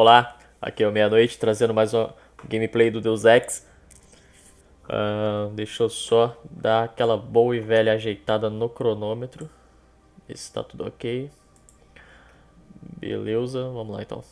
Olá, aqui é o Meia-Noite, trazendo mais um gameplay do Deus Ex. Deixa eu só dar aquela boa e velha ajeitada no cronômetro. Ver se tá tudo ok. Beleza, vamos lá então.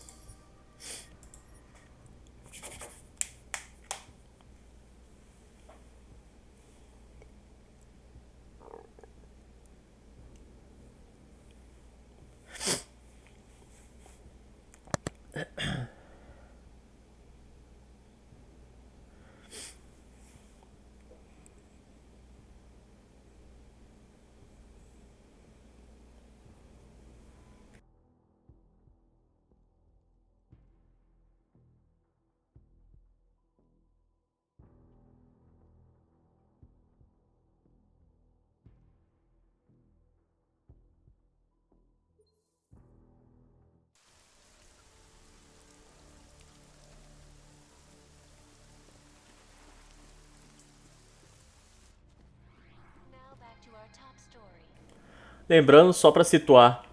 Lembrando, só para situar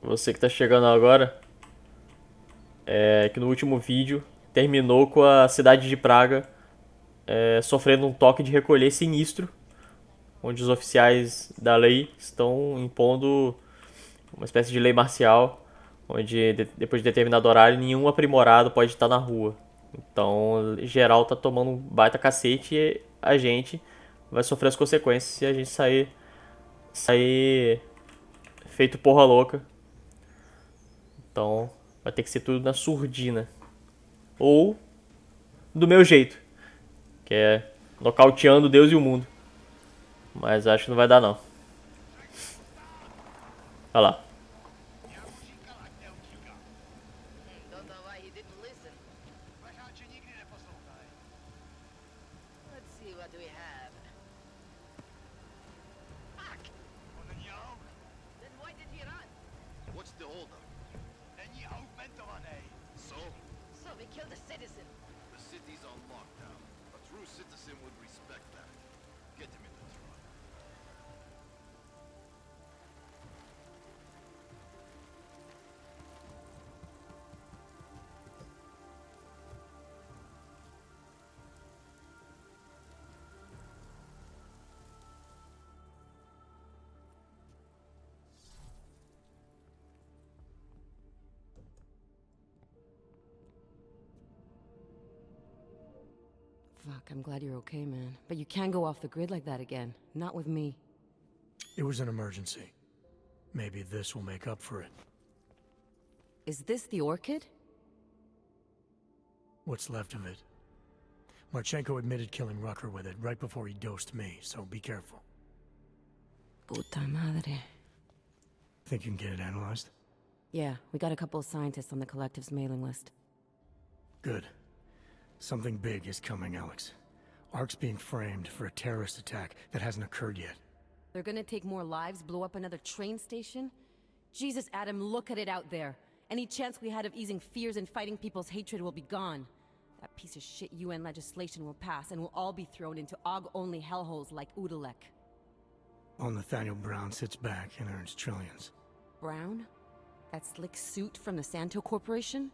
você que está chegando agora, que no último vídeo terminou com a cidade de Praga sofrendo um toque de recolher sinistro, onde os oficiais da lei estão impondo uma espécie de lei marcial, onde depois de determinado horário nenhum aprimorado pode estar na rua. Então, geral tá tomando um baita cacete e a gente vai sofrer as consequências se a gente sair feito porra louca. Então, vai ter que ser tudo na surdina. Ou do meu jeito, que é nocauteando Deus e o mundo. Mas acho que não vai dar não. Olha lá. Don't know why he didn't listen. Let's see what we have. Fuck! Then why did he run? What's the holdup? So? So we killed a citizen. The city's on lockdown. A true citizen would respect that. Get him in the truck. Fuck, I'm glad you're okay, man. But you can't go off the grid like that again. Not with me. It was an emergency. Maybe this will make up for it. Is this the orchid? What's left of it. Marchenko admitted killing Rucker with it right before he dosed me, so be careful. Puta madre. Think you can get it analyzed? Yeah, we got a couple of scientists on the collective's mailing list. Good. Something big is coming, Alex. Ark's being framed for a terrorist attack that hasn't occurred yet. They're gonna take more lives, blow up another train station? Jesus, Adam, look at it out there. Any chance we had of easing fears and fighting people's hatred will be gone. That piece of shit UN legislation will pass, and we'll all be thrown into AUG-only hellholes like Udalek. While Nathaniel Brown sits back and earns trillions. Brown? That slick suit from the Santo Corporation?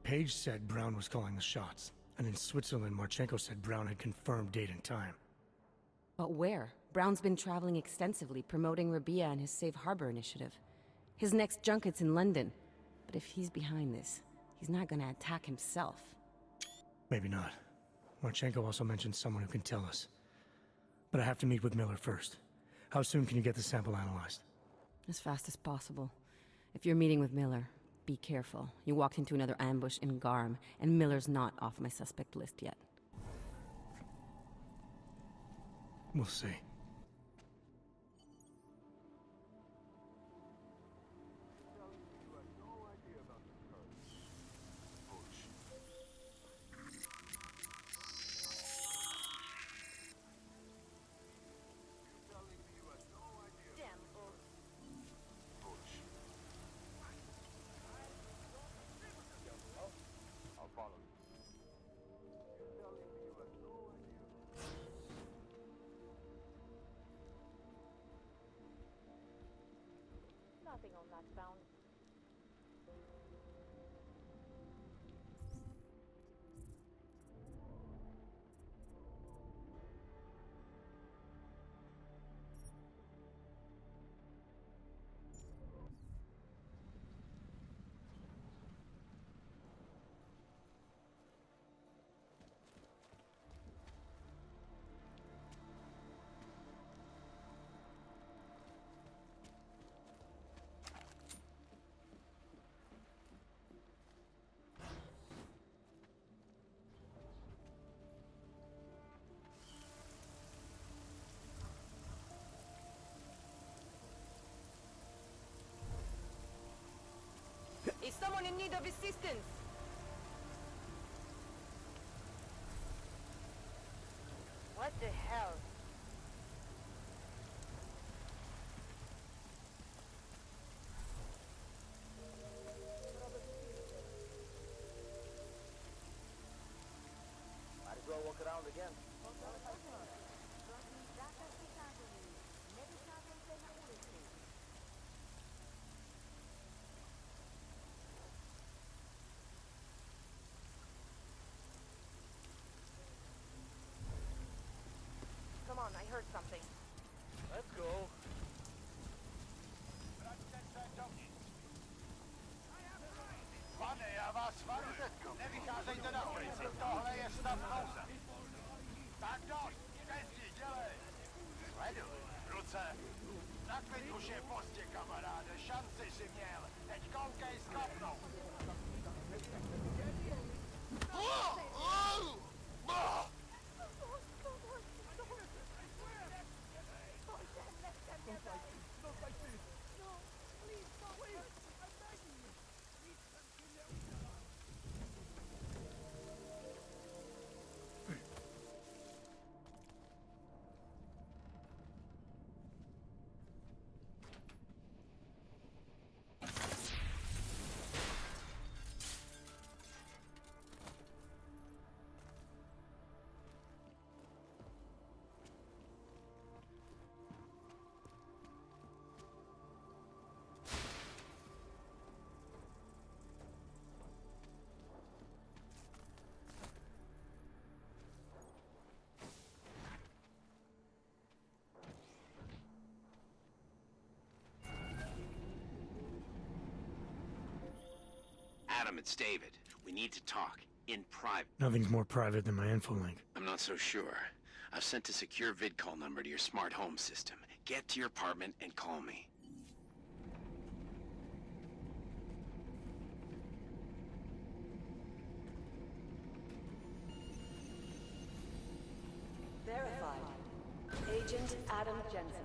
Page said Brown was calling the shots, and in Switzerland, Marchenko said Brown had confirmed date and time. But where? Brown's been traveling extensively, promoting Rabia and his Safe Harbor initiative. His next junket's in London. But if he's behind this, he's not gonna attack himself. Maybe not. Marchenko also mentioned someone who can tell us. But I have to meet with Miller first. How soon can you get the sample analyzed? As fast as possible. If you're meeting with Miller, be careful. You walked into another ambush in Garm, and Miller's not off my suspect list yet. We'll see. Nothing on that bound. someone in need of assistance. What the hell? Might as well walk around again. Come on, I heard something. Let's go. Pane, já vás varuji. Nevycházejte na ulici, tohle je stav nouze. Tak dost, jdi, dělej. Sleduj, ruce. Naklid už je pozdě, kamaráde, šanci si měl. Teď koukej skapnou. Adam, it's David. We need to talk. In private. Nothing's more private than my info link. I'm not so sure. I've sent a secure vid call number to your smart home system. Get to your apartment and call me. Verified. Agent Adam Jensen.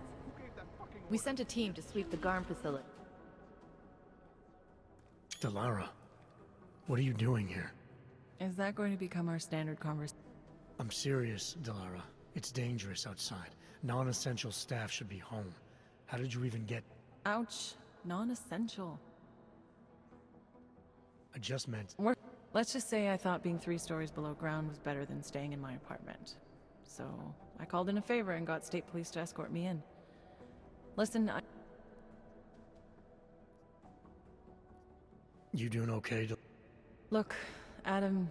We sent a team to sweep the GARM facility. Delara, what are you doing here? Is that going to become our standard conversation? I'm serious, Delara. It's dangerous outside. Non-essential staff should be home. How did you even get... Ouch. Non-essential. I just meant... Let's just say I thought being 3 stories below ground was better than staying in my apartment. So, I called in a favor and got state police to escort me in. Listen, You doing okay, Look, Adam,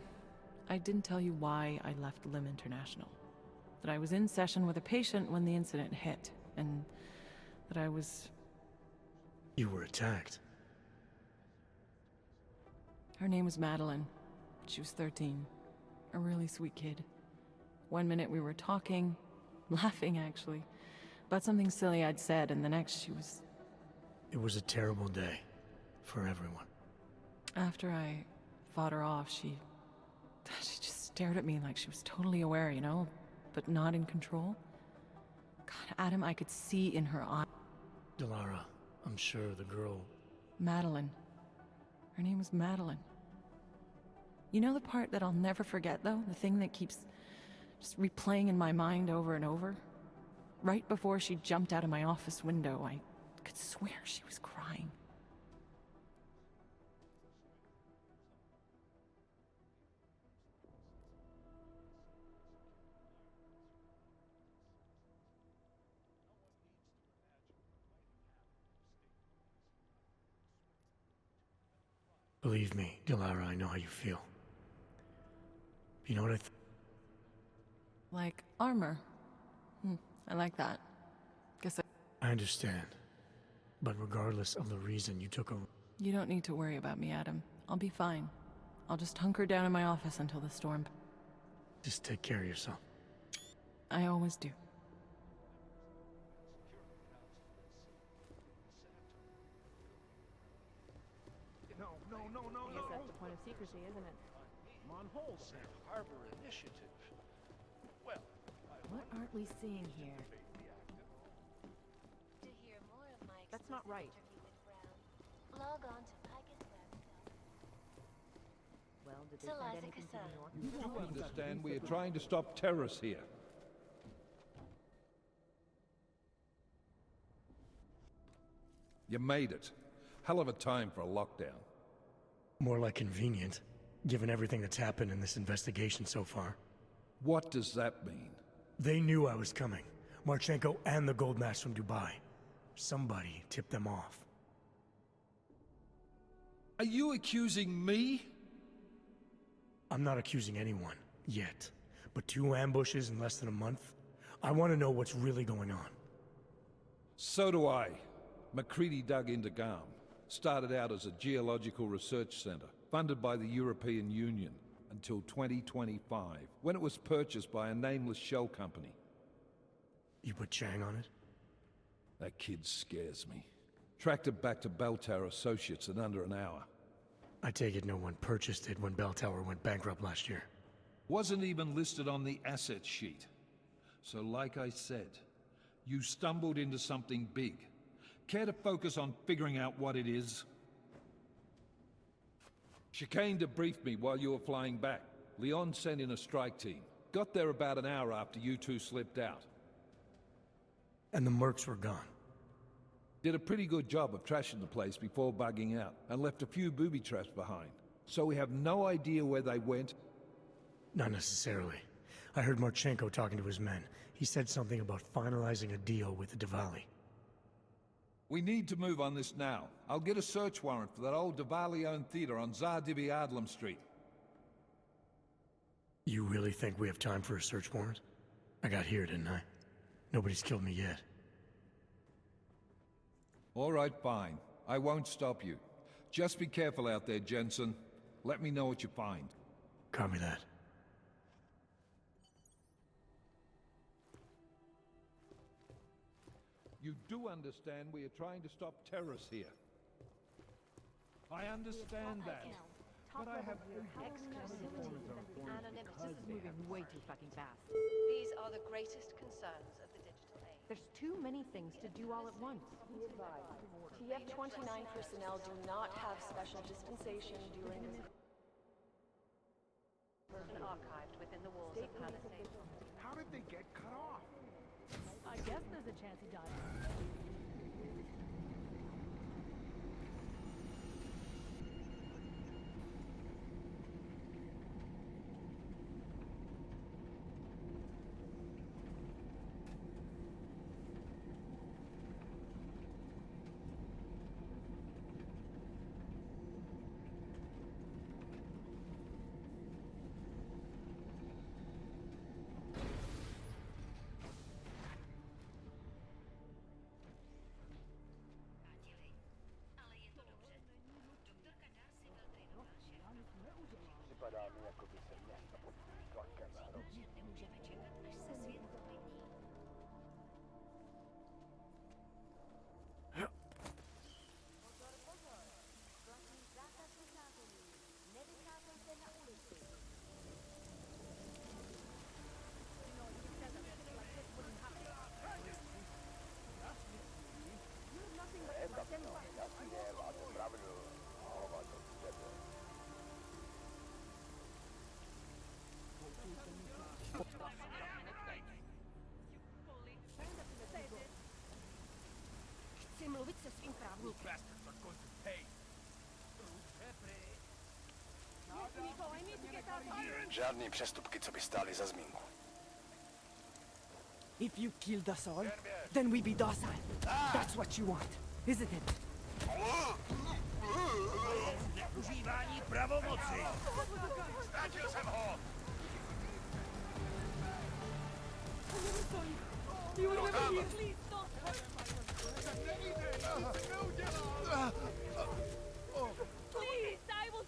I didn't tell you why I left Lim International. That I was in session with a patient when the incident hit, and that I was... You were attacked. Her name was Madeline. She was 13. A really sweet kid. One minute we were talking, laughing actually, about something silly I'd said, and the next she was... It was a terrible day. For everyone. After I fought her off, she just stared at me like she was totally aware, you know, but not in control. God, Adam, I could see in her eye. Delara, I'm sure the girl... Madeline. Her name was Madeline. You know the part that I'll never forget, though? The thing that keeps just replaying in my mind over and over? Right before she jumped out of my office window, I could swear she was crying. Believe me, Delara, I know how you feel. You know what Like armor. I like that. Guess I understand. But regardless of the reason you took a... You don't need to worry about me, Adam. I'll be fine. I'll just hunker down in my office until the storm... Just take care of yourself. I always do. I guess that's the point of secrecy, isn't it? I'm on hold, Safe Harbor Initiative. Well, What aren't we seeing here? To hear more of Mike's That's not right. interview with Brown, log on to Micah's website. Well, did they send anything to the north? You do understand we are trying to stop terrorists here. You made it. Hell of a time for a lockdown. More like convenient, given everything that's happened in this investigation so far. What does that mean? They knew I was coming. Marchenko and the gold mask from Dubai. Somebody tipped them off. Are you accusing me? I'm not accusing anyone, yet. But 2 ambushes in less than a month? I want to know what's really going on. So do I. MacCready dug into GARM. Started out as a geological research center, funded by the European Union, until 2025, when it was purchased by a nameless shell company. You put Chang on it? That kid scares me. Tracked it back to Bell Tower Associates in under an hour. I take it no one purchased it when Bell Tower went bankrupt last year. Wasn't even listed on the asset sheet. So like I said, you stumbled into something big. Care to focus on figuring out what it is? Chicane debriefed me while you were flying back. Leon sent in a strike team. Got there about an hour after you two slipped out. And the mercs were gone. Did a pretty good job of trashing the place before bugging out, and left a few booby traps behind. So we have no idea where they went. Not necessarily. I heard Marchenko talking to his men. He said something about finalizing a deal with the Diwali. We need to move on this now. I'll get a search warrant for that old Diwali-owned theater on Tsar Adlam Street. You really think we have time for a search warrant? I got here, didn't I? Nobody's killed me yet. All right, fine. I won't stop you. Just be careful out there, Jensen. Let me know what you find. Copy that. You do understand we are trying to stop terrorists here. I understand that. But I have... This is moving way too fucking fast. These are the greatest concerns of the digital age. There's too many things to do all at once. TF-29 personnel do not have special dispensation during this... And archived within the walls of Palisade. How did they get cut off? I guess there's a chance he died. Připadá mi, jako by se město pod tlakem hrozí. Nemůžeme čekat, až se svět uklidní. Pozor, pozor! Platí zákaz vycházení. Nevycházejte na ulici. Máte pravdu. Hlava to sebe. Chci mluvit se svým právníkem. Žádný přestupky, co by stály za zmínku. If you killed us all, then we be docile. That's what you want, isn't it? Užívání pravomoci. Ztratil jsem ho.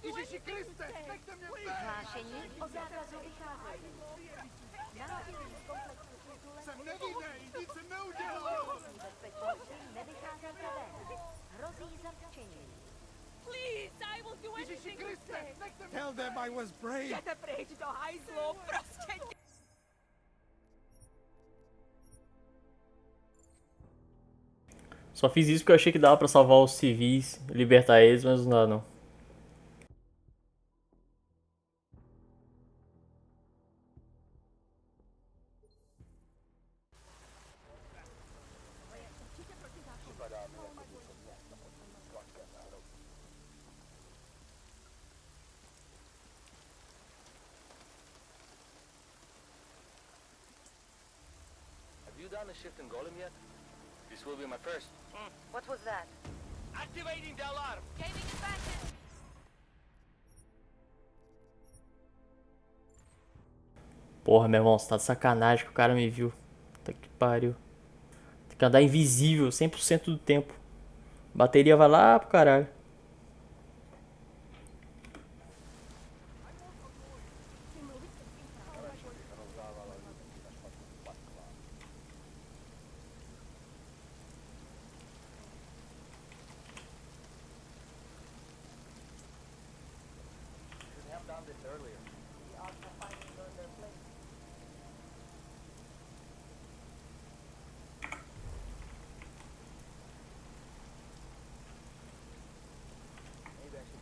Ježiši Kriste, nechte mě Hlášení o zákazu vycházení. Naladění komplexu titulek. Jsem nevinnej, nic jsem neudělal. Bezpečnosti nevycházejte ven. Hrozí zatčení. Ježiši Kriste, nechte mě. Tell them I was brave. Jděte pryč do hajzlu, prostě! Só fiz isso porque eu achei que dava pra salvar os civis, libertar eles, mas não dá não. done a shift in Golem yet? This will be my first. What was that? Activating the alarm. Gaming advantage! Porra, meu irmão, você tá de sacanagem que o cara me viu. Puta que pariu. Tem que andar invisível 100% do tempo. Bateria vai lá pro caralho.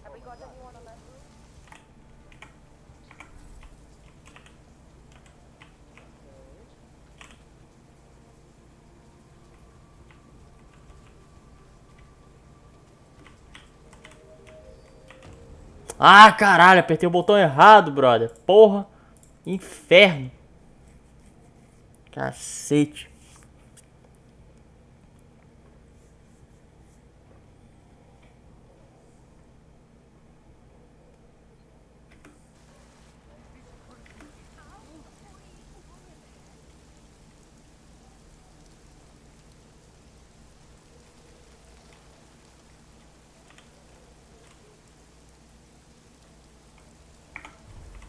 Have we got anyone on that roof? Ah, caralho, apertei o botão errado, brother. Porra. Inferno. Cacete.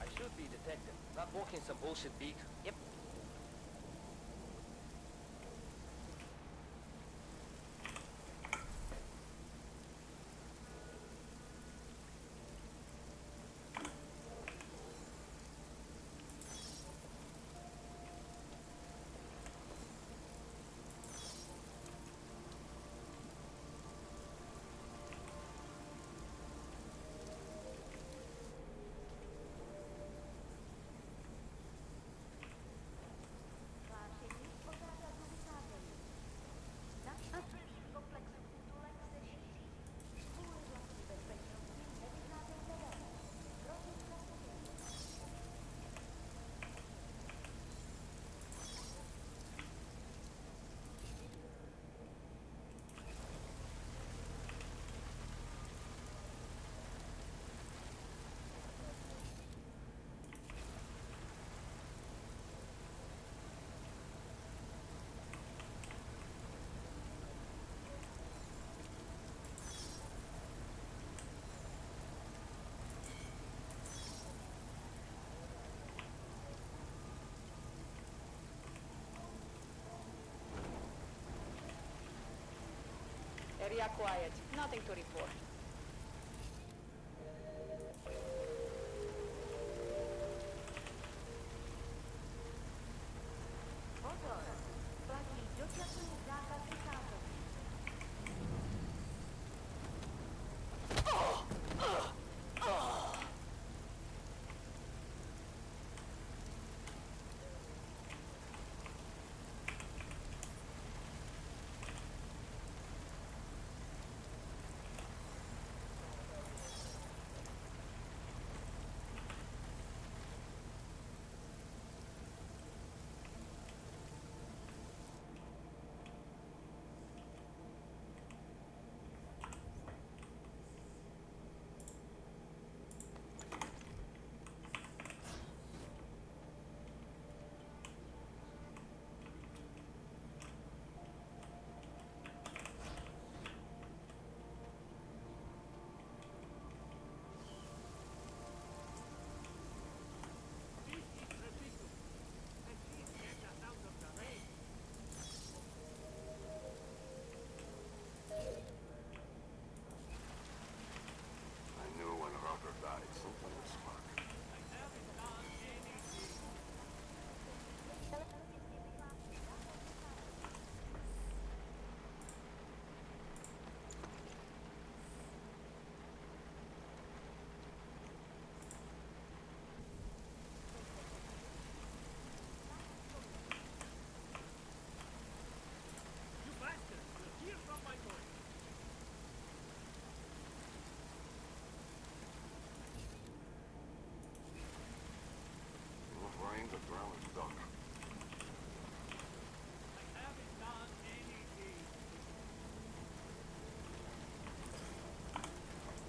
I should be detected, not walking some bullshit beat. Yep. Area quiet. Nothing to report.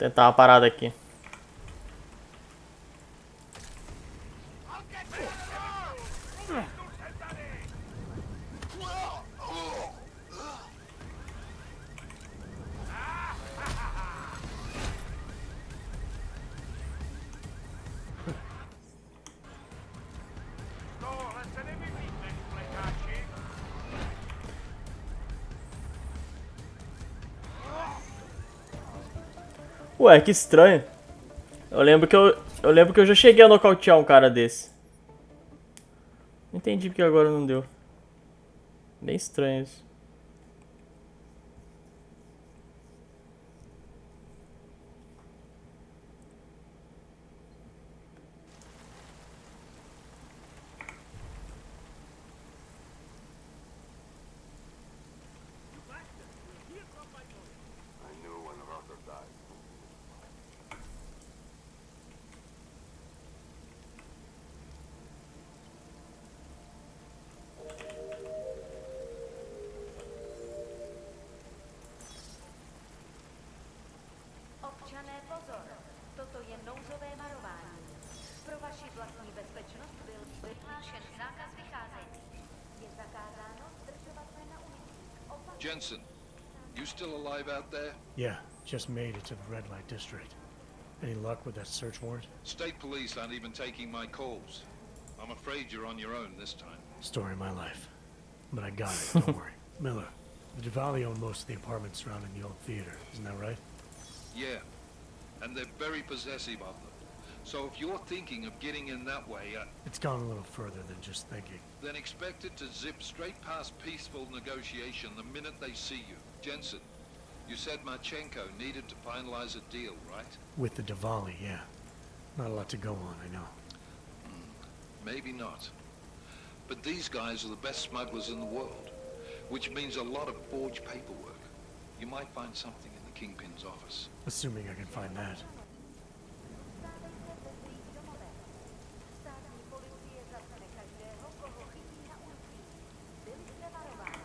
Tentar uma parada aqui. Ué, que estranho. Eu lembro que eu já cheguei a nocautear um cara desse. Não entendi porque agora não deu. Bem estranho isso. Občané, pozor! Toto je nouzové varování. Pro vaši vlastní bezpečnost byl vyhlášen zákaz vycházení. Je zakázáno zdržovat se na ulicích. Jensen, you still alive out there? Yeah, just made it to the red light district. Any luck with that search warrant? State police aren't even taking my calls. I'm afraid you're on your own this time. Story of my life. But I got it, don't worry. Miller, the Duvalli own most of the apartments surrounding the old theater, isn't that right? Yeah, and they're very possessive of them. So if you're thinking of getting in that way, It's gone a little further than just thinking. then expect it to zip straight past peaceful negotiation the minute they see you. Jensen, you said Marchenko needed to finalize a deal, right? With the Duvalli, yeah. Not a lot to go on, I know. Maybe not. But these guys are the best smugglers in the world, which means a lot of forged paperwork. You might find something in the Kingpin's office. Assuming I can find that. Státní policie zatkne každého, koho chytí na ulicích. Byli jste varováni.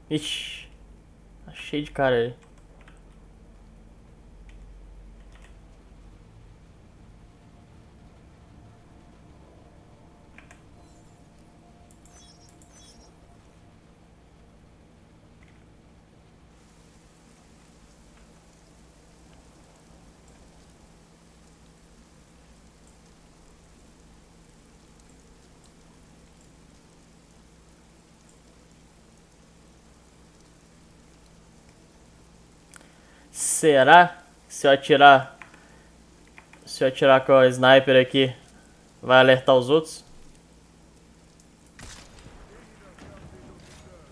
Ixi. Tá cheio de cara aí. Será que se eu atirar com a sniper aqui, vai alertar os outros?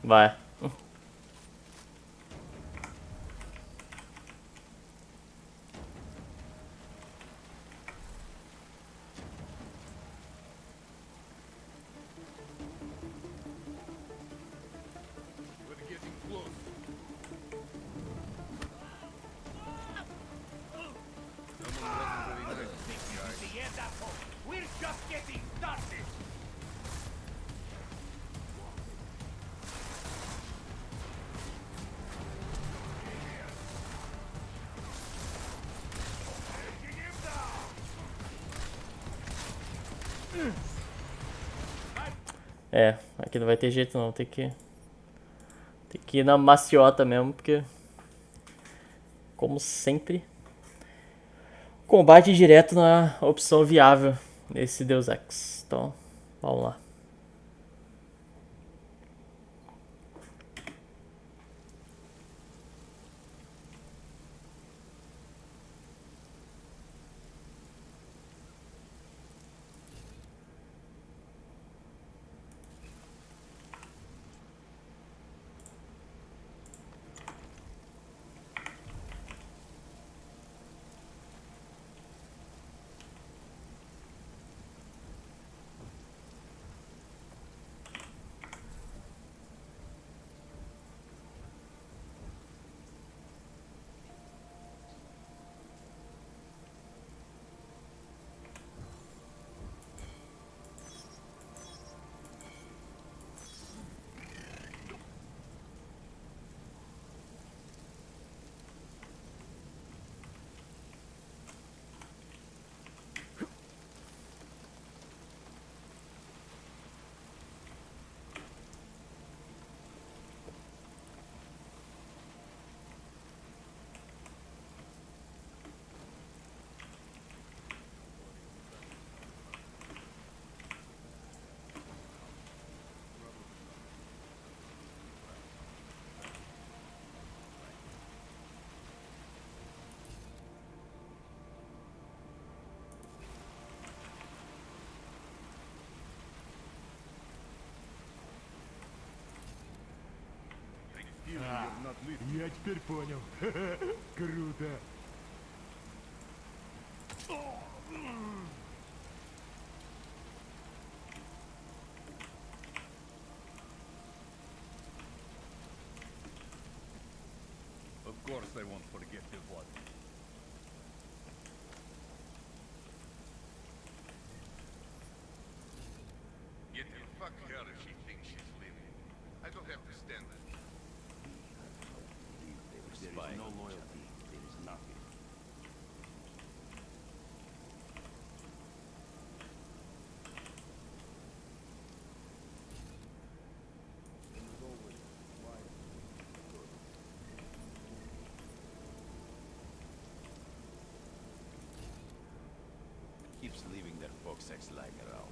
Vai. We're just getting started! É, aqui não vai ter jeito não, tem que ir na maciota mesmo, porque como sempre, combate direto na opção viável nesse Deus Ex. Então, vamos lá. Я теперь понял. Круто. Of course they won't forget the blood. Get the fuck her if she thinks she's leaving. I don't have to stand there. There is no loyalty. There is nothing. Keeps leaving their box sex lying around.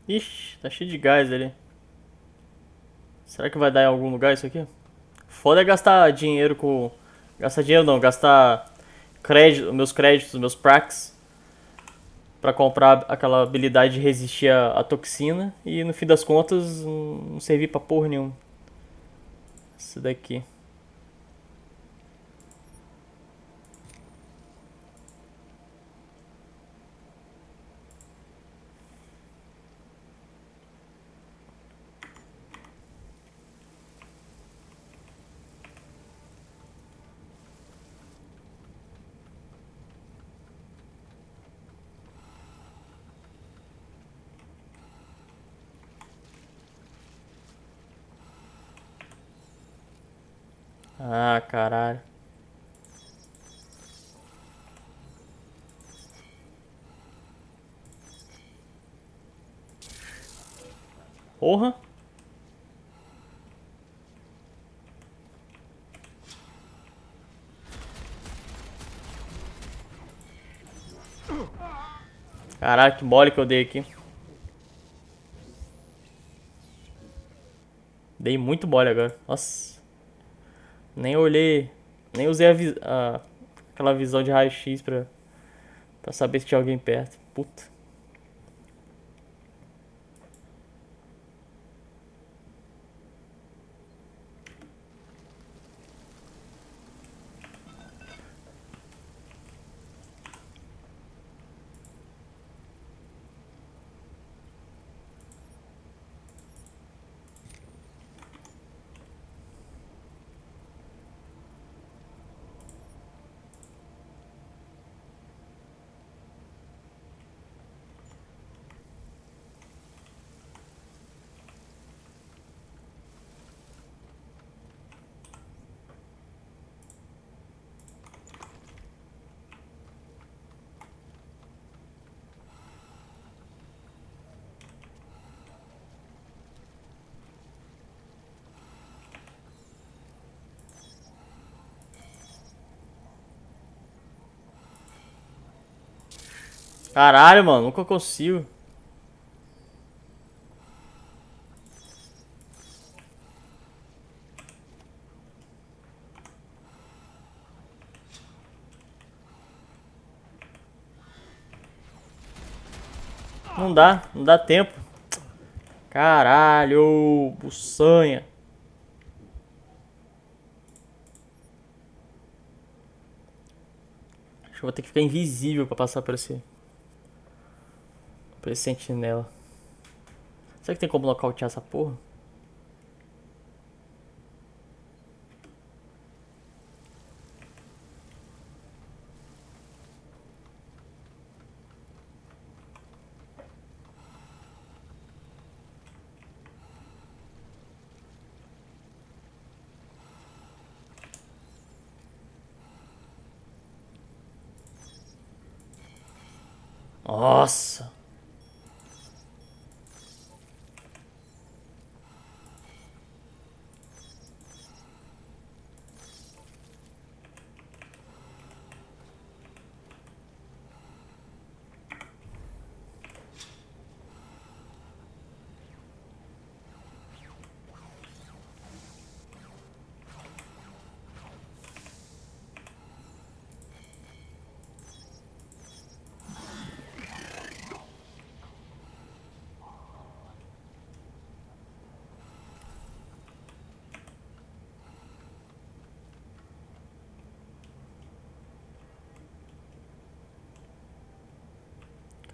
Ixi, tá cheio de gás ali. Será que vai dar em algum lugar isso aqui? Foda é gastar dinheiro com... Gastar dinheiro não, gastar crédito, meus créditos, meus pracs pra comprar aquela habilidade de resistir à toxina e no fim das contas não servir pra porra nenhuma. Esse daqui. Ah, caralho. Porra. Caralho, que mole que eu dei aqui. Dei muito mole agora. Nossa. Nem olhei. Nem usei aquela visão de raio-x pra saber se tinha alguém perto. Puta. Caralho, mano. Nunca consigo. Não dá tempo. Caralho, buçanha. Acho que eu vou ter que ficar invisível pra passar por esse sentinela. Será que tem como nocautear essa porra? Nossa.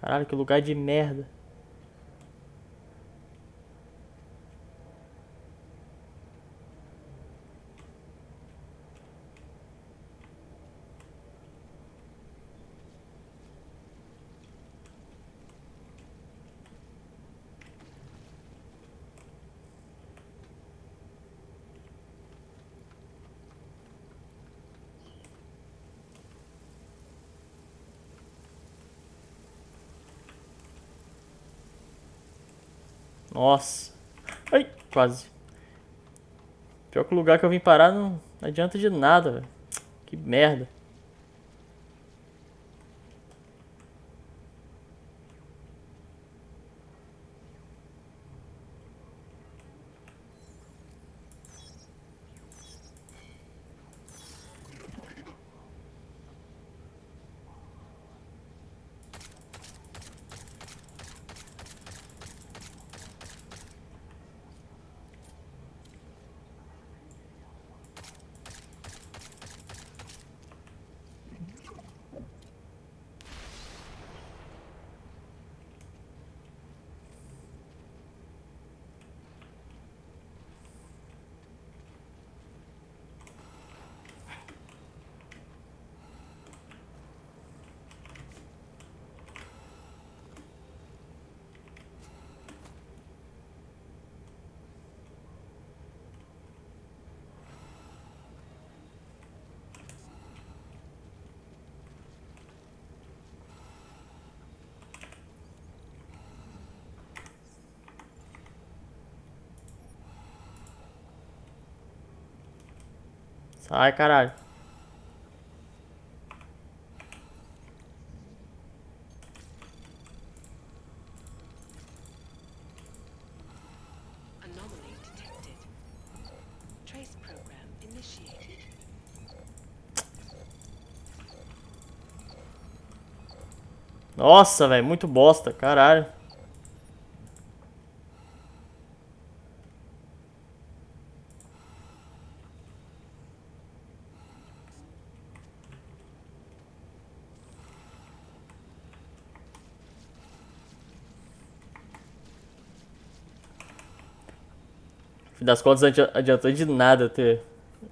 Caralho, que lugar de merda. Nossa. Ai, quase. Pior que o lugar que eu vim parar não adianta de nada, velho. Que merda. Ai, caralho. Anomaly detected. Trace program initiated. Nossa, velho, muito bosta, caralho. No fim das contas, não adiantou de nada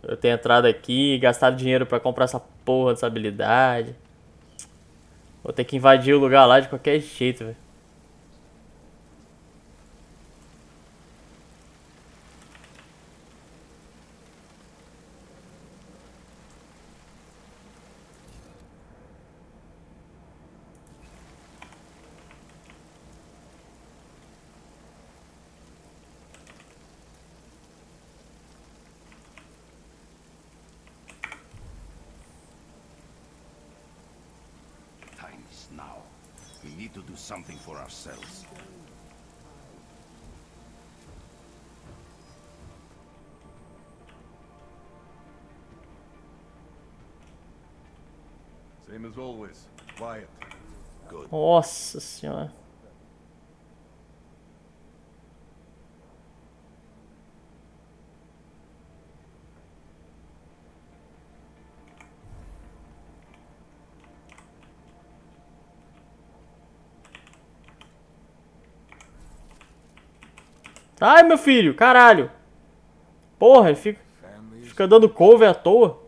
eu ter entrado aqui e gastado dinheiro pra comprar essa porra dessa habilidade. Vou ter que invadir o lugar lá de qualquer jeito, velho. Time is now. We need to do something for ourselves. Same as always. Quiet. Good. Nossa senhora. Ai, meu filho, caralho. Porra, ele fica dando cover à toa.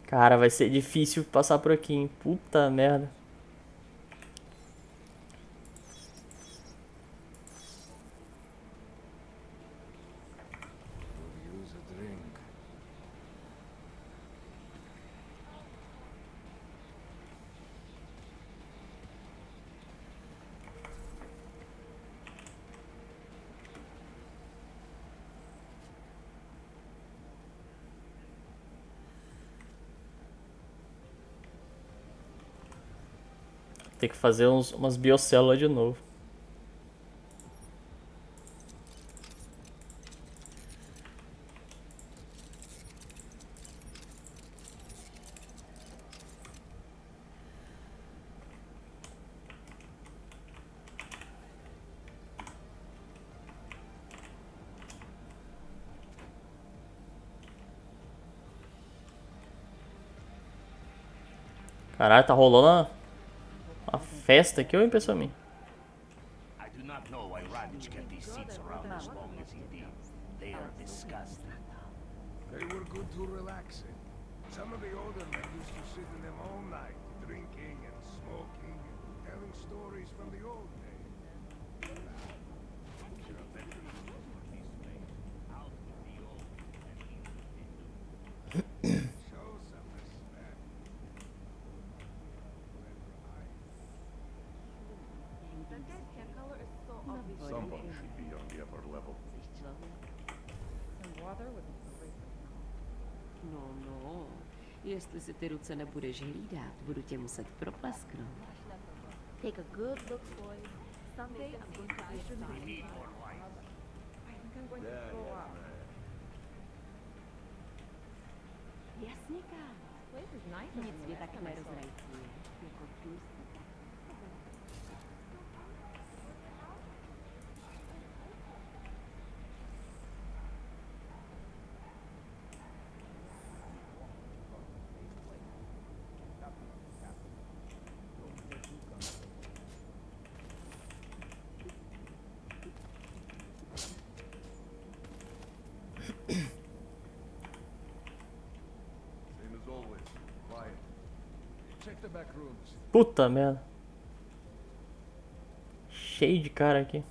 Cara, vai ser difícil passar por aqui, hein? Puta merda. Use a drink. Tem que fazer umas biocélulas de novo. Caralho, tá rolando uma festa aqui ou é impressão minha? I do not know why Ravage kept these seats around as long as he did. They are disgusting. They were good to relax in. Some of the older men used to sit in them all night, drinking and smoking and telling stories from the old days. Show some respect. Someone should be on the upper level. No. Jestli si ty ruce nebudeš hlídat, budu tě muset proplasknout. Take a good look, boys. Someday I'm going to be a star. We need more light. Jasně, kámo. Nic mě tak nerozrajcuje, jako tlustý. Same as always. Quiet. Check the back rooms. Puta merda. Cheio de cara aqui.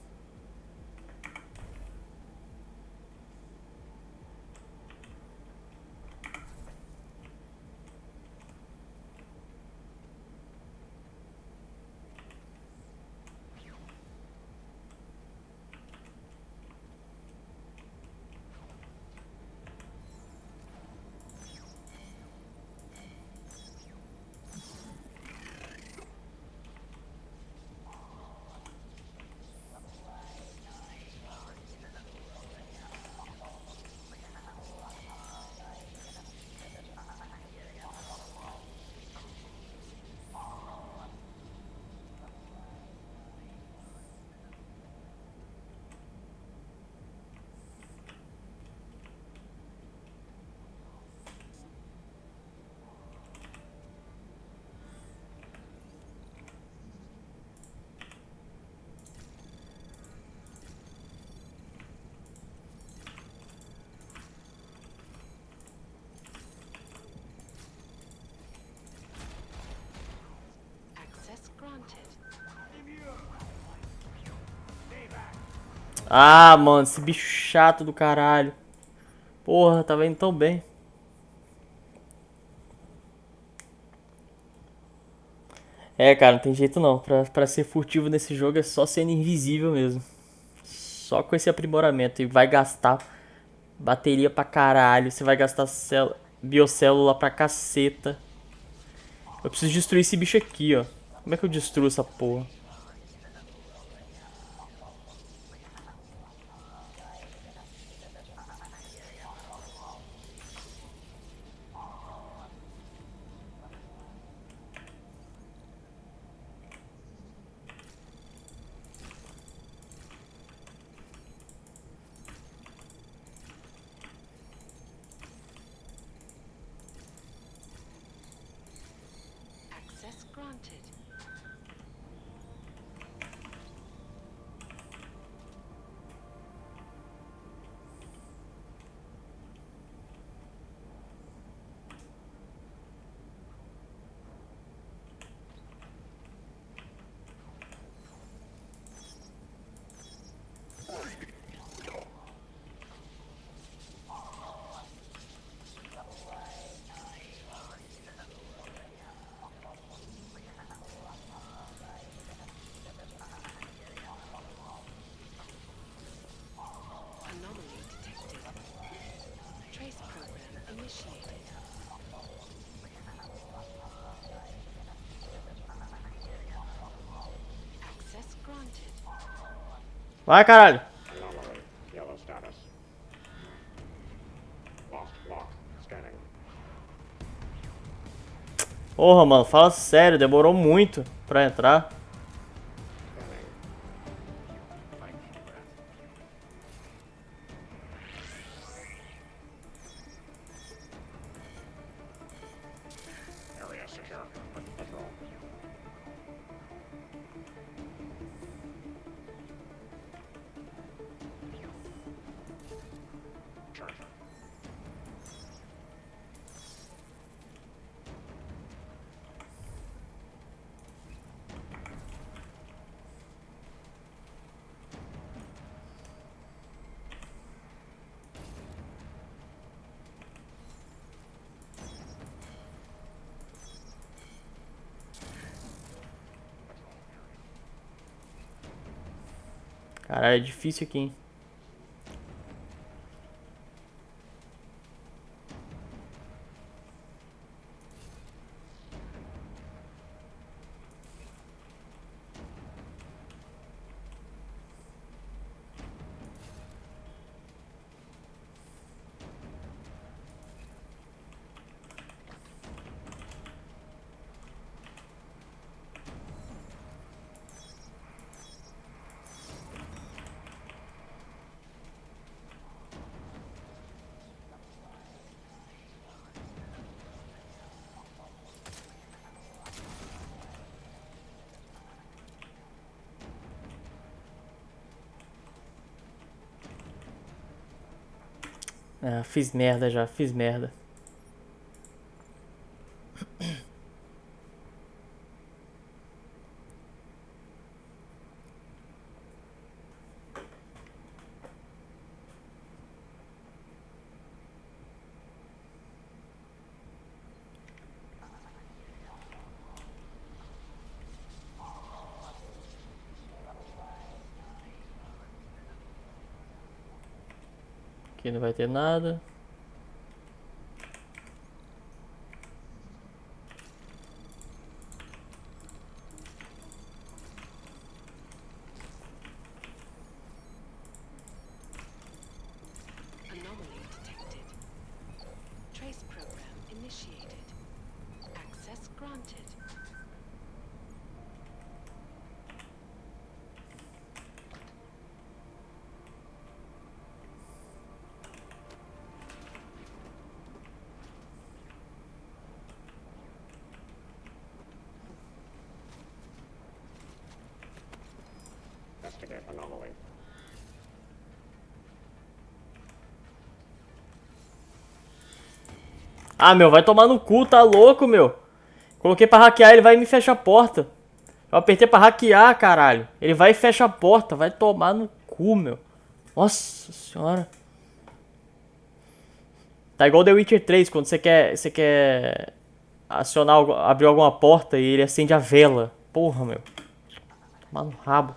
Ah, mano, esse bicho chato do caralho. Porra, tava indo tão bem. É, cara, não tem jeito não. Pra ser furtivo nesse jogo é só sendo invisível mesmo. Só com esse aprimoramento. E vai gastar bateria pra caralho. Você vai gastar biocélula pra caceta. Eu preciso destruir esse bicho aqui, ó. Como é que eu destruo essa porra? Access granted. Anomaly detected. Trace program initiated. Access granted. Vai, caralho. Anomaly. Yellow status. Lost lock. Scanning. Porra, mano, fala sério, demorou muito pra entrar. Area secure. Patrol. Chart. Caralho, é difícil aqui, hein? Ah, fiz merda já, fiz merda. Aqui não vai ter nada. Anomaly detected. Trace program initiated. Access granted. Investigate anomaly. Ah, meu, vai tomar no cu, tá louco, meu. Coloquei pra hackear, ele vai e me fecha a porta. Eu apertei pra hackear, caralho. Ele vai e fecha a porta, vai tomar no cu, meu. Nossa senhora. Tá igual The Witcher 3, quando você quer acionar, abrir alguma porta e ele acende a vela. Porra, meu. Tomar no rabo.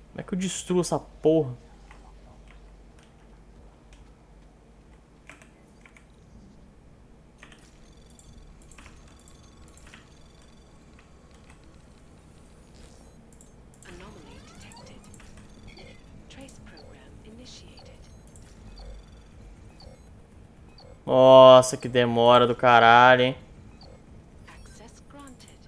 Como é que eu destruo essa porra? Anomaly detected. Trace program initiated. Nossa, que demora do caralho, hein? Access granted.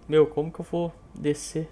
Meu, como que eu vou descer?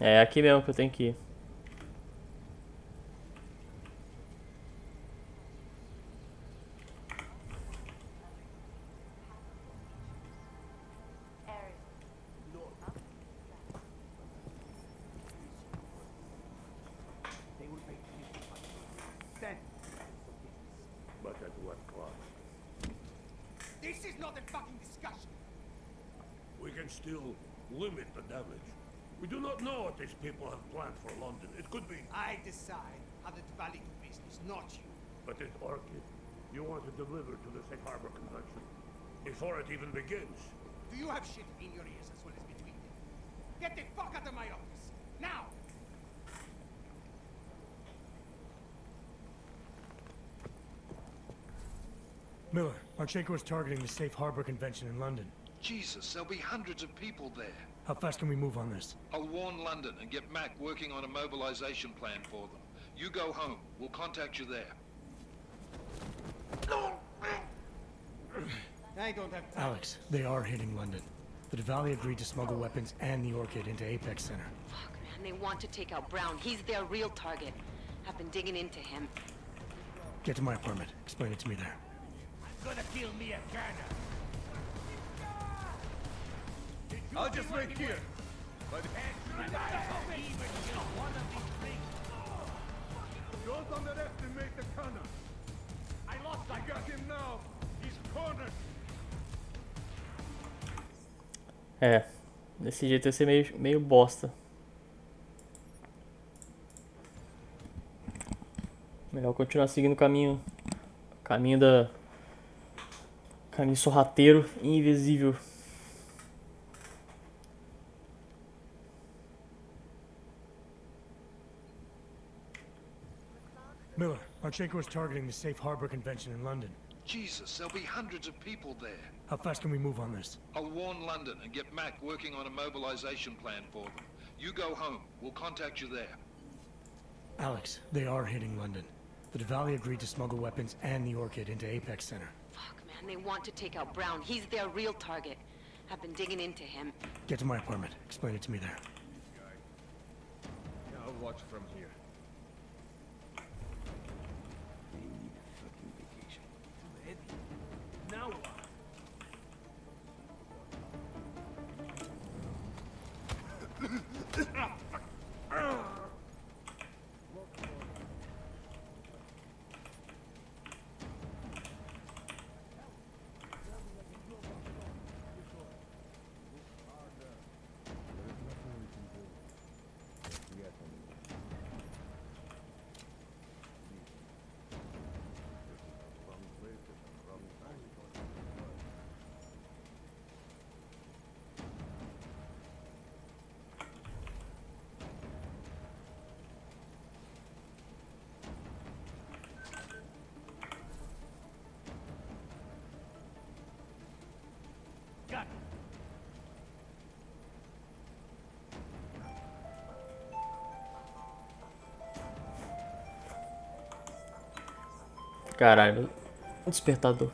É aqui mesmo que eu tenho que ir. But at what cost? This is not a fucking discussion. We can still limit the damage. We do not know what these people have planned for London. It could be... I decide how the Dublado business, not you. But in Orchid, you want to deliver to the Safe Harbor Convention before it even begins. Do you have shit in your ears as well as between them? Get the fuck out of my office! Now! Miller, Marchenko is targeting the Safe Harbor Convention in London. Jesus, there'll be hundreds of people there. How fast can we move on this? I'll warn London and get Mac working on a mobilization plan for them. You go home. We'll contact you there. I don't have time. Alex, they are hitting London. The Diwali agreed to smuggle weapons and the Orchid into Apex Center. Fuck, man, they want to take out Brown. He's their real target. I've been digging into him. Get to my apartment. Explain it to me there. Gonna kill me a cannon. I'll just wait here. But don't underestimate the cannon. I got him now. He's cornered. É, desse jeito vai ser meio bosta. Melhor continuar seguindo o caminho sorrateiro e invisível. Marchenko is targeting the Safe Harbor Convention in London. Jesus, there'll be hundreds of people there. How fast can we move on this? I'll warn London and get Mac working on a mobilization plan for them. You go home. We'll contact you there. Alex, they are hitting London. The Diwali agreed to smuggle weapons and the Orchid into Apex Center. Fuck, man, they want to take out Brown. He's their real target. I've been digging into him. Get to my apartment. Explain it to me there. I'll watch from here. Now what? Caralho, um despertador.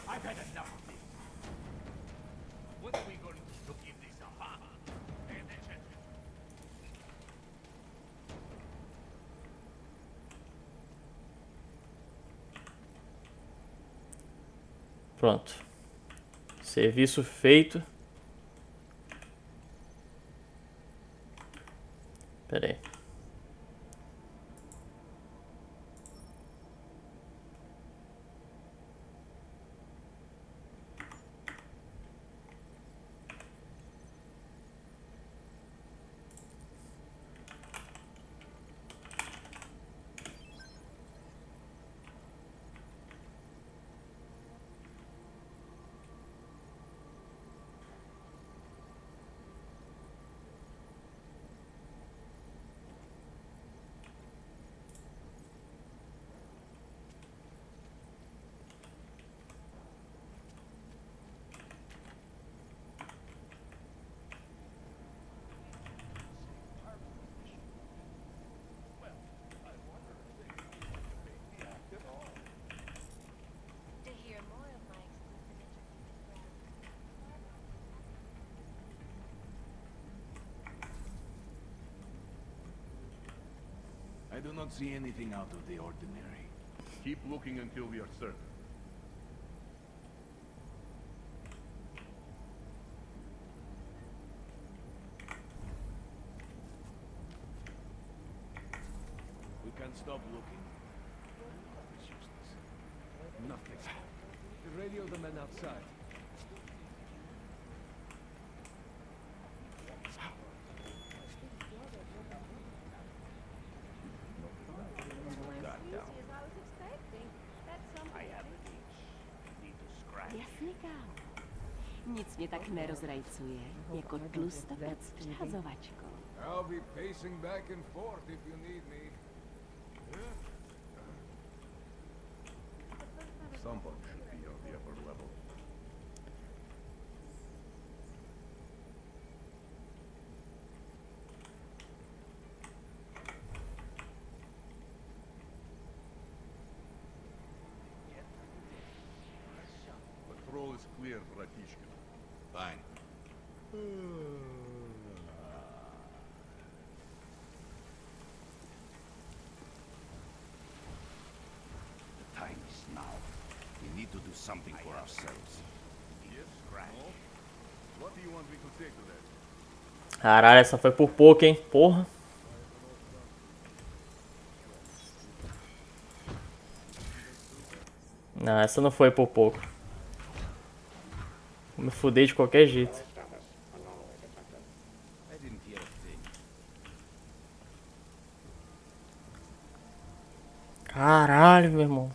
I've had enough of this. When are we going to give this up, huh? Pay attention. Pronto. Serviço feito. Pera aí. I do not see anything out of the ordinary. Keep looking until we are certain. We can't stop looking. It's useless. Nothing. Radio the men outside. Nic mnie tak nerozrajcuje, jako tlusta przechadzowaczko. I'll be pacing back and forth if you need me. Someone should be on the upper level. Patrol is clear, bratishka. Fine. The time is now. We need to do something for ourselves. Yes, no? What do you want me to say to that? Caralho, essa foi por pouco, hein? Porra. Não, essa não foi por pouco. Vou me fuder de qualquer jeito. Caralho, meu irmão.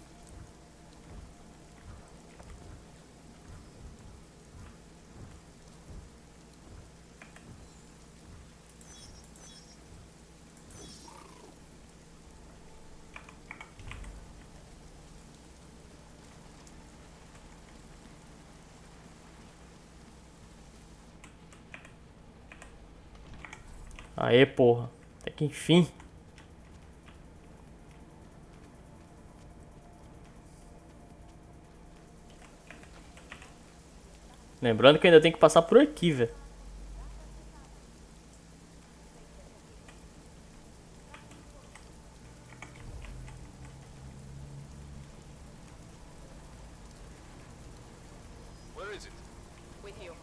Aê, porra. Até que enfim. Lembrando que eu ainda tenho que passar por aqui, velho. Where is it? With you.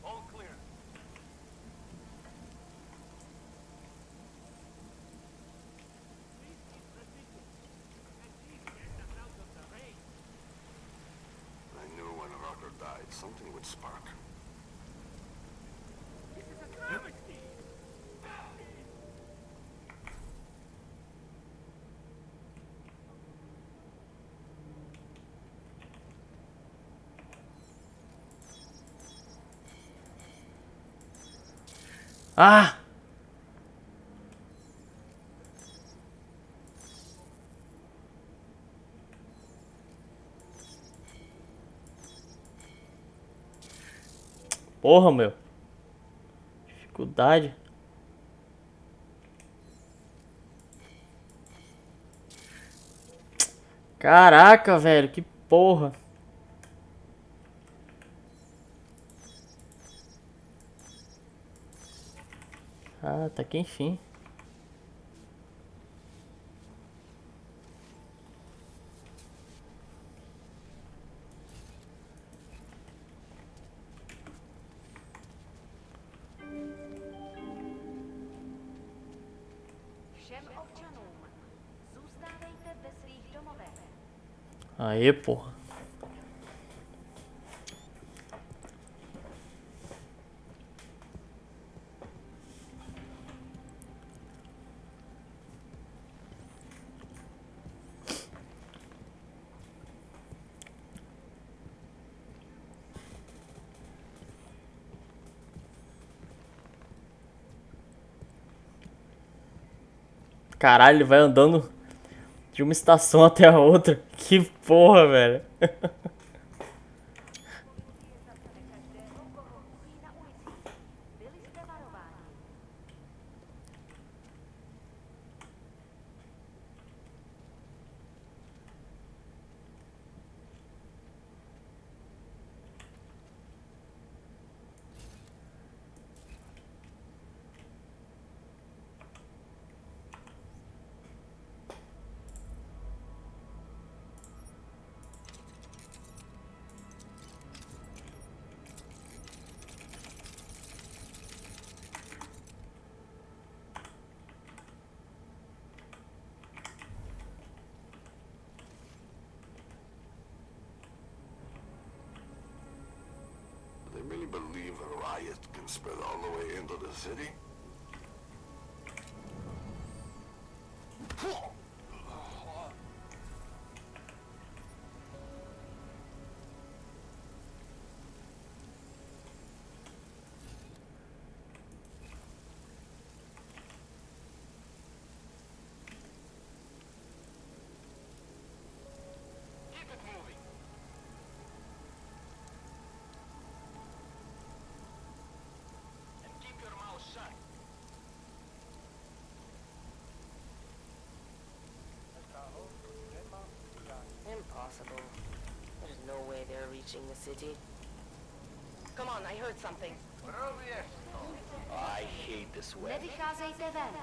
All clear. I knew when Rocker died, something would spark. This is a travesty. Ah! Porra, meu. Dificuldade. Caraca, velho, que porra. Ah, tá que enfim. Všem občanům, zůstávejte ve svých domovech. Aê, porra. Caralho, ele vai andando de uma estação até a outra. Que porra, velho. They really believe a riot can spread all the way into the city? Keep it moving. And keep your mouth shut. Impossible. There's no way they're reaching the city. Come on, I heard something. I hate this weather. Nevycházejte ven.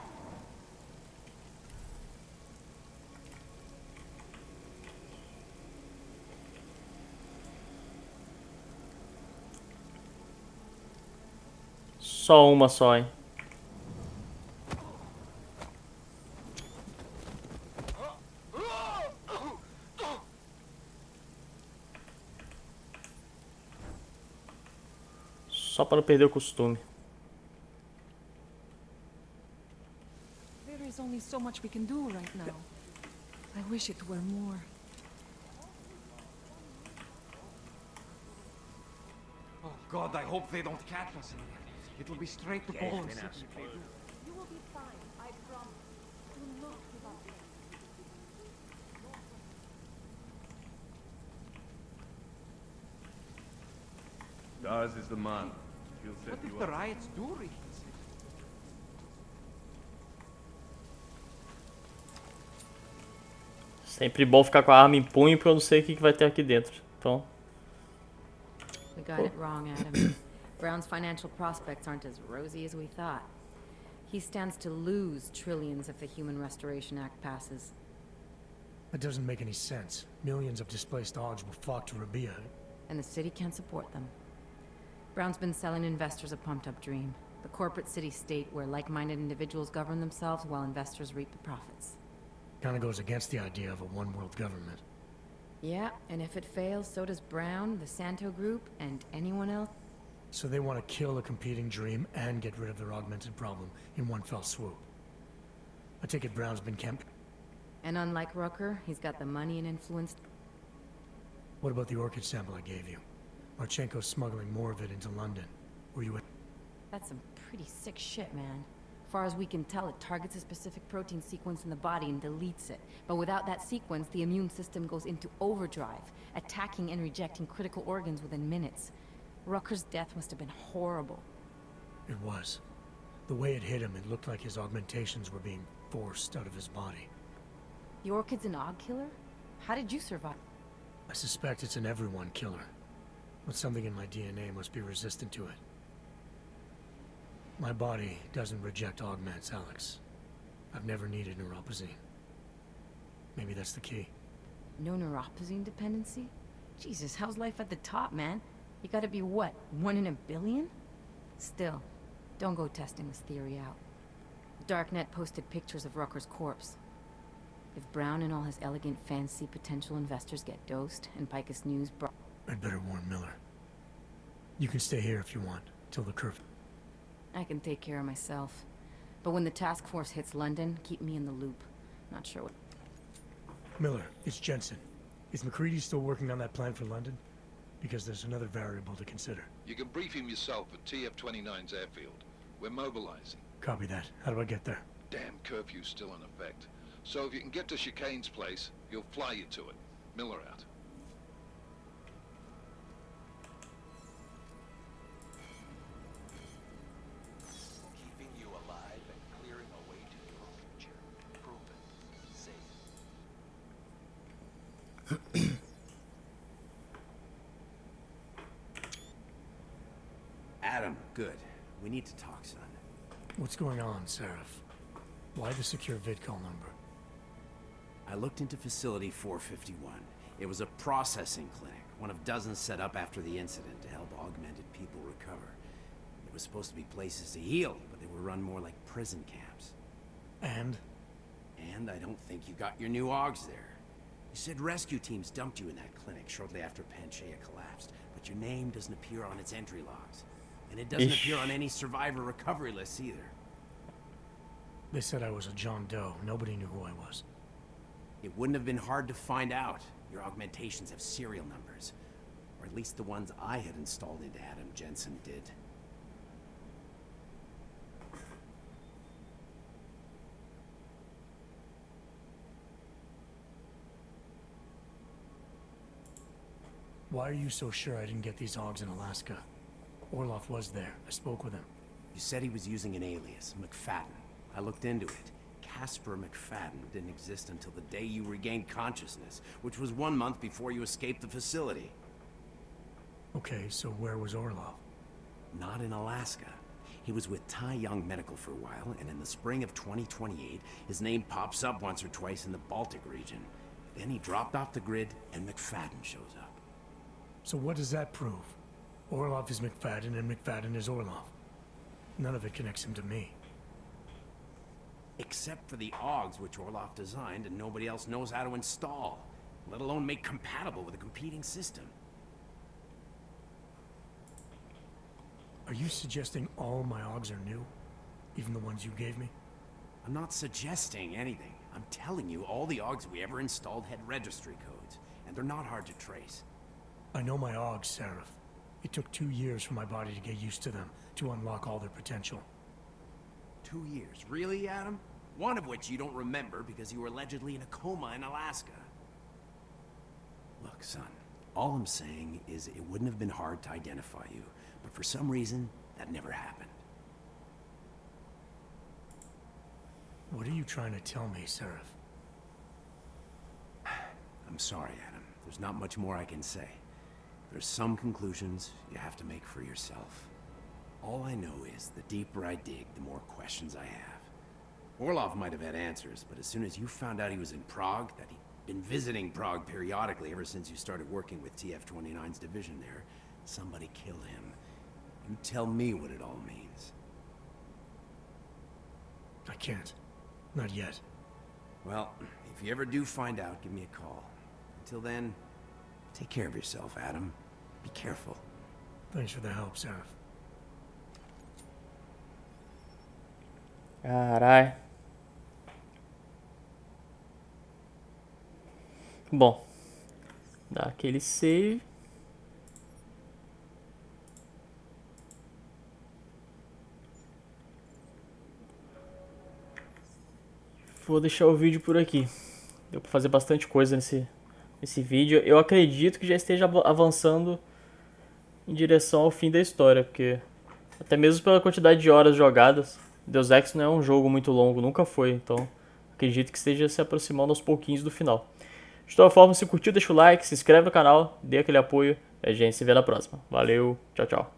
Só uma só, hein. Só para não perder o costume. There is only so much we can do right now. I wish it were more. Oh God, I hope they don't catch us. It'll be straight to Yes, policy. enough. You will be fine, I promise. Do not give up. Ours is the man. He'll set What if you the up. riots do reach the city? Sempre bom ficar com a arma em punho porque eu não sei o que vai ter aqui dentro. Então, We got it wrong, Adam. Brown's financial prospects aren't as rosy as we thought. He stands to lose trillions if the Human Restoration Act passes. That doesn't make any sense. Millions of displaced Augs will flock to Rabia. And the city can't support them. Brown's been selling investors a pumped-up dream. The corporate city-state where like-minded individuals govern themselves while investors reap the profits. Kinda goes against the idea of a one-world government. Yeah, and if it fails, so does Brown, the Santo Group, and anyone else. So they want to kill a competing dream and get rid of their augmented problem in one fell swoop. I take it Brown's been camped. And unlike Rucker, he's got the money and influence. What about the orchid sample I gave you? Marchenko's smuggling more of it into London. Were you at... That's some pretty sick shit, man. Far as we can tell, it targets a specific protein sequence in the body and deletes it. But without that sequence, the immune system goes into overdrive, attacking and rejecting critical organs within minutes. Rucker's death must have been horrible. It was. The way it hit him, it looked like his augmentations were being forced out of his body. The orchid's an Aug killer? How did you survive? I suspect it's an everyone killer. But something in my DNA must be resistant to it. My body doesn't reject augments, Alex. I've never needed neuropazine. Maybe that's the key. No neuropazine dependency? Jesus, how's life at the top, man? You gotta be what, 1 in a billion? Still, don't go testing this theory out. Darknet posted pictures of Rucker's corpse. If Brown and all his elegant, fancy potential investors get dosed, and Picus News brought... I'd better warn Miller. You can stay here if you want, till the curfew. I can take care of myself. But when the task force hits London, keep me in the loop. Not sure what... Miller, it's Jensen. Is McCready still working on that plan for London? Because there's another variable to consider. You can brief him yourself at TF-29's airfield. We're mobilizing. Copy that. How do I get there? Damn curfew's still in effect. So if you can get to Chicane's place, he'll fly you to it. Miller out. Keeping you alive and clearing a way to your future. Proven. Safe. Adam, good. We need to talk, son. What's going on, Seraph? Why the secure vidcall number? I looked into Facility 451. It was a processing clinic, one of dozens set up after the incident to help augmented people recover. There was supposed to be places to heal, but they were run more like prison camps. And? And I don't think you got your new Augs there. You said rescue teams dumped you in that clinic shortly after Panchaea collapsed, but your name doesn't appear on its entry logs. And it doesn't appear on any survivor recovery lists either. They said I was a John Doe. Nobody knew who I was. It wouldn't have been hard to find out. Your augmentations have serial numbers. Or at least the ones I had installed into Adam Jensen did. Why are you so sure I didn't get these Augs in Alaska? Orloff was there. I spoke with him. You said he was using an alias, McFadden. I looked into it. Casper McFadden didn't exist until the day you regained consciousness, which was 1 month before you escaped the facility. Okay, so where was Orloff? Not in Alaska. He was with Tai Young Medical for a while, and in the spring of 2028, his name pops up once or twice in the Baltic region. Then he dropped off the grid, and McFadden shows up. So what does that prove? Orloff is McFadden, and McFadden is Orloff. None of it connects him to me. Except for the Augs, which Orloff designed and nobody else knows how to install, let alone make compatible with a competing system. Are you suggesting all my Augs are new? Even the ones you gave me? I'm not suggesting anything. I'm telling you, all the Augs we ever installed had registry codes, and they're not hard to trace. I know my Augs, Seraph. It took 2 years for my body to get used to them, to unlock all their potential. 2 years? Really, Adam? One of which you don't remember because you were allegedly in a coma in Alaska. Look, son, all I'm saying is it wouldn't have been hard to identify you, but for some reason, that never happened. What are you trying to tell me, Seraph? I'm sorry, Adam. There's not much more I can say. There's some conclusions you have to make for yourself. All I know is the deeper I dig, the more questions I have. Orlov might have had answers, but as soon as you found out he was in Prague, that he'd been visiting Prague periodically ever since you started working with TF-29's division there, somebody kill him. You tell me what it all means. I can't. Not yet. Well, if you ever do find out, give me a call. Until then, take care of yourself, Adam. Be careful. Thanks for the help, Seraph. Carai. Bom, dá aquele save. Vou deixar o vídeo por aqui. Deu pra fazer bastante coisa nesse vídeo. Eu acredito que já esteja avançando em direção ao fim da história, porque até mesmo pela quantidade de horas jogadas, Deus Ex não é um jogo muito longo, nunca foi, então acredito que esteja se aproximando aos pouquinhos do final. De toda forma, se curtiu, deixa o like, se inscreve no canal, dê aquele apoio e a gente se vê na próxima. Valeu, tchau, tchau.